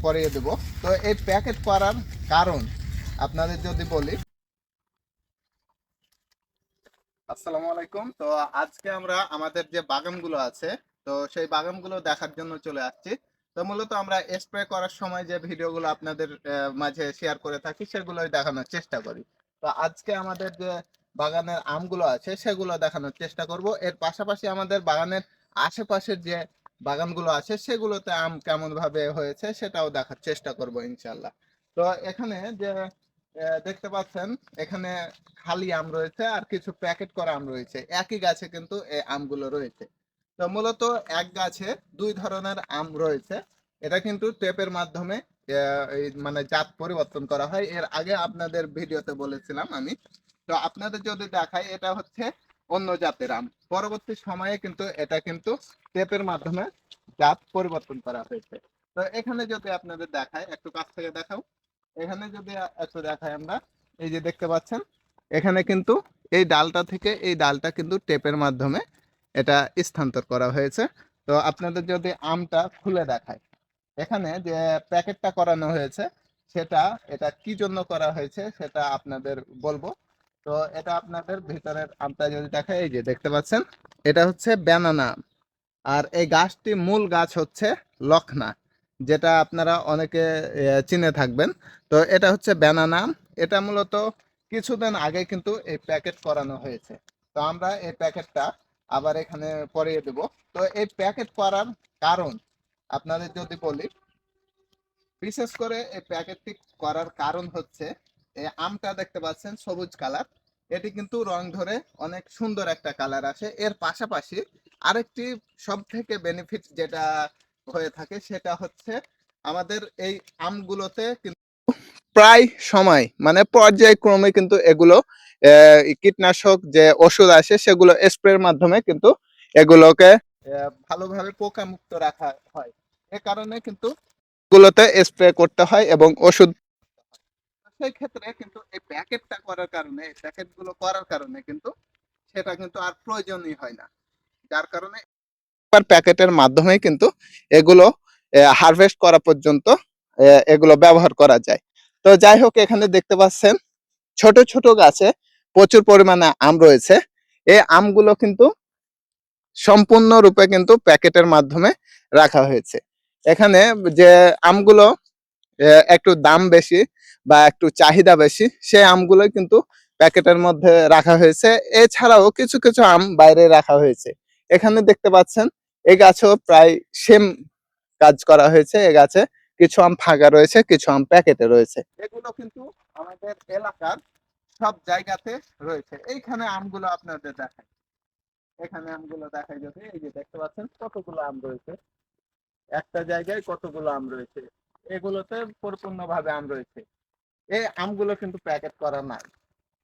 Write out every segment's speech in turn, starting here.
পরিয়ে দেব। তো এই প্যাকেট করার কারণ আপনাদের যদি বলি, আসসালামু আলাইকুম। তো আজকে আমরা আমাদের যে বাগানগুলো আছে, তো সেই বাগানগুলো দেখার জন্য চলে আসছি। তো মূলত আমরা স্প্রে করার সময় যে ভিডিওগুলো আপনাদের মাঝে শেয়ার করে থাকি সেগুলোই দেখানোর চেষ্টা করি। তো আজকে আমাদের যে বাগানের আমগুলো আছে সেগুলো দেখানোর চেষ্টা করব। এর পাশাপাশি আমাদের বাগানের আশেপাশের যে বাগানগুলো আছে সেগুলোতে আম কেমন ভাবে হয়েছে সেটাও দেখার চেষ্টা করব ইনশাল্লাহ। তো এখানে যে দেখতে পাচ্ছেন, এখানে খালি আম রয়েছে আর কিছু প্যাকেট করা আম রয়েছে। একই গাছে কিন্তু এই আমগুলো রয়েছে। তো মূলত এক গাছে দুই ধরনের আম রয়েছে। এটা কিন্তু টেপের মাধ্যমে এই মানে জাত পরিবর্তন করা হয়। এর আগে আপনাদের ভিডিওতে বলেছিলাম আমি। তো আপনাদের যদি দেখাই, এটা হচ্ছে অন্য জাতের আম। পরবর্তী সময়ে কিন্তু এটা কিন্তু টেপের মাধ্যমে জাত পরিবর্তন করা হয়েছে। তো এখানে যদি আপনাদের দেখাই, একটু কাছ থেকে দেখাও। এখানে যদি একটু দেখাই আমরা, এই যে দেখতে পাচ্ছেন, এখানে কিন্তু এই ডালটা থেকে এই ডালটা কিন্তু টেপের মাধ্যমে এটা স্থানান্তর করা হয়েছে। তো আপনাদের যদি আমটা খুলে দেখায়, এখানে যে প্যাকেটটা করানো হয়েছে সেটা, এটা কি জন্য করা হয়েছে সেটা আপনাদের বলবো। তো এটা আপনাদের ভিতরের আমটা যদি দেখায়, এই যে দেখতে পাচ্ছেন, এটা হচ্ছে ব্যানানা। আর এই গাছটি মূল গাছ হচ্ছে লখনা, যেটা আপনারা অনেকে চিনে থাকবেন। তো এটা হচ্ছে ব্যানানা। এটা মূলত কিছুদিন আগে কিন্তু এই প্যাকেট করানো হয়েছে। তো আমরা এই প্যাকেটটা আবার এখানে পরিয়ে দেব। তো এই প্যাকেট করার কারণ আপনাদের যদি বলি, বিশেষ করে এই প্যাকেটটি করার কারণ হচ্ছে, এই আমটা দেখতে পাচ্ছেন সবুজ কালার, এটি কিন্তু রং ধরে অনেক সুন্দর একটা কালার আসে। এর পাশাপাশি আরেকটি সব থেকে বেনিফিট যেটা হয়ে থাকে সেটা হচ্ছে, আমাদের এই আমগুলোতে কিন্তু প্রায় সময় মানে পর্যায়ক্রমে কিন্তু এগুলো কীটনাশক যে ওষুধ আসে সেগুলো স্প্রের মাধ্যমে কিন্তু এগুলোকে ভালোভাবে পোকামুক্ত রাখা হয়। এ কারণে কিন্তু গুলোতে স্প্রে করতে হয় এবং ওষুধ। সেই ক্ষেত্রে কিন্তু এই প্যাকেটটা করার কারণে, এই প্যাকেটগুলো করার কারণে কিন্তু সেটা কিন্তু আর প্রয়োজনই হয় না। যার কারণে প্যাকেটের মাধ্যমে কিন্তু এগুলো হারভেস্ট করা পর্যন্ত এগুলো ব্যবহার করা যায়। তো যাই হোক, এখানে দেখতে পাচ্ছেন ছোট ছোট গাছে প্রচুর পরিমাণে আম রয়েছে। এই আমগুলো কিন্তু সম্পূর্ণরূপে কিন্তু প্যাকেটের মাধ্যমে রাখা হয়েছে। এখানে যে আমগুলো একটু দাম বেশি বা একটু চাহিদা বেশি, সেই আমগুলো কিন্তু প্যাকেটের মধ্যে রাখা হয়েছে। এছাড়াও কিছু কিছু আম বাইরে রাখা হয়েছে। এখানে দেখতে পাচ্ছেন এই গাছেও প্রায় সেম কাজ করা হয়েছে। এ গাছে কিছু আম ফাঁকা রয়েছে, কিছু আম প্যাকেটে রয়েছে। এগুলো কিন্তু আমাদের এলাকার সব জায়গাতে রয়েছে। এইখানে আমগুলো আপনাদের দেখায়, এখানে আমগুলো দেখায় যদি, এই যে দেখতে পাচ্ছেন কতগুলো আম রয়েছে, একটা জায়গায় কতগুলো আম রয়েছে। এগুলোতে পরিপূর্ণভাবে আম রয়েছে। এই আমগুলো কিন্তু প্যাকেট করা নাই।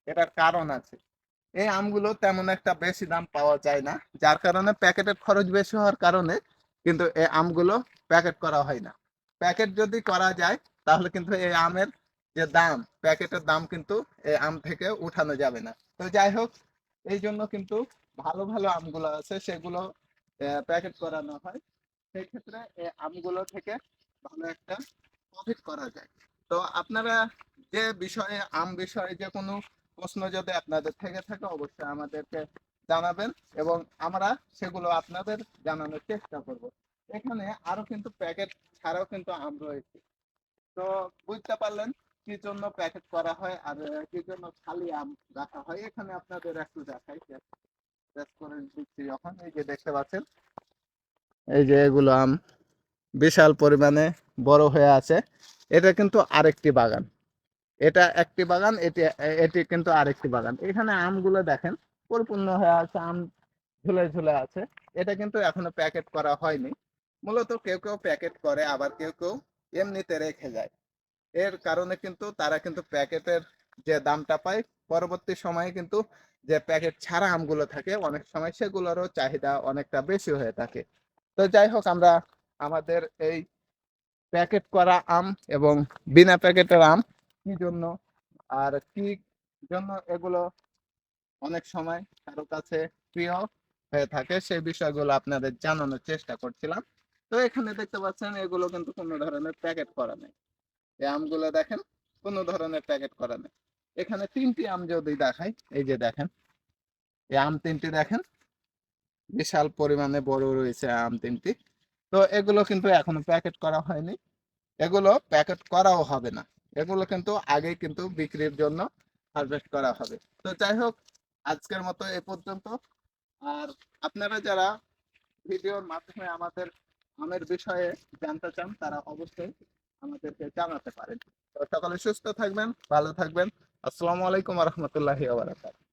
এটার কারণ আছে, এই আমগুলো তেমন একটা বেশি দাম পাওয়া যায় না, যার কারণে প্যাকেটের খরচ বেশি হওয়ার কারণে কিন্তু এই আমগুলো প্যাকেট করা হয় না। প্যাকেট যদি করা যায় তাহলে কিন্তু এই আমের যে দাম, প্যাকেটের দাম কিন্তু এই আম থেকে উঠানো যাবে না। তো যাই হোক, এই জন্য কিন্তু ভালো ভালো আমগুলো আছে সেগুলো প্যাকেট করানো হয়। সেই ক্ষেত্রে এই আমগুলো থেকে ভালো একটা প্রফিট করা যায়। তো আপনারা যে বিষয়ে, আম বিষয়ে যে কোনো প্রশ্ন যদি আপনাদের থেকে থাকে অবশ্যই আমাদেরকে জানাবেন এবং আমরা সেগুলো আপনাদের জানানোর চেষ্টা করব। এখানে আরো কিন্তু প্যাকেট ছাড়াও কিন্তু আম রয়েছে। তো বুঝতে পারলেন কি জন্য প্যাকেট করা হয় আর কি জন্য খালি আম রাখা হয়। এখানে আপনাদের একটু দেখাই, টেস্ট করে দিচ্ছি যখন, এই যে দেখতে পাচ্ছেন, এই যে এগুলো আম বিশাল পরিমাণে বড় হয়ে আছে। এটা কিন্তু আরেকটি বাগান, এটা একটি বাগান, এটি এটি কিন্তু আরেকটি বাগান। এখানে আমগুলো দেখেন পরিপূর্ণ হয়ে আছে, আম ঝুলে ঝুলে আছে। এটা কিন্তু এখনো প্যাকেট করা হয়নি। মূলত কেউ কেউ প্যাকেট করে, আবার কেউ কেউ এমনিতে রেখে যায়। এর কারণে কিন্তু তারা কিন্তু প্যাকেটের যে দামটা পায়, পরবর্তী সময়ে কিন্তু যে প্যাকেট ছাড়া আমগুলো থাকে অনেক সময় সেগুলোরও চাহিদা অনেকটা বেশি হয়ে থাকে। তো যাই হোক, আমরা আমাদের এই প্যাকেট করা আম এবং বিনা প্যাকেটের আম কি জন্য আর কি জন্য এগুলো অনেক সময় কারো কাছে প্রিয় হয়ে থাকে সেই বিষয়গুলো আপনাদের জানানোর চেষ্টা করছিলাম। তো এখানে দেখতে পাচ্ছেন এগুলো কিন্তু কোনো ধরনের প্যাকেট করা নেই। এই আমগুলো দেখেন কোনো ধরনের প্যাকেট করা নেই। এখানে 3টি আম যদি দেখাই, এই যে দেখেন এই আম 3টি দেখেন বিশাল পরিমাণে বড় রয়েছে আম 3টি। তো এগুলো কিন্তু এখনো প্যাকেট করা হয়নি, এগুলো প্যাকেট করাও হবে না, এগুলো কিন্তু আগেই কিন্তু বিক্রির জন্য হারভেস্ট করা হবে। তো যাই হোক, আজকের মতো এ পর্যন্ত। আর আপনারা যারা ভিডিওর মাধ্যমে আমাদের আমের বিষয়ে জানতে চান তারা অবশ্যই আমাদেরকে জানাতে পারেন। তো সকলে সুস্থ থাকবেন, ভালো থাকবেন। আসসালামু আলাইকুম রহমতুল্লাহি ওয়া বারাকাতুহু।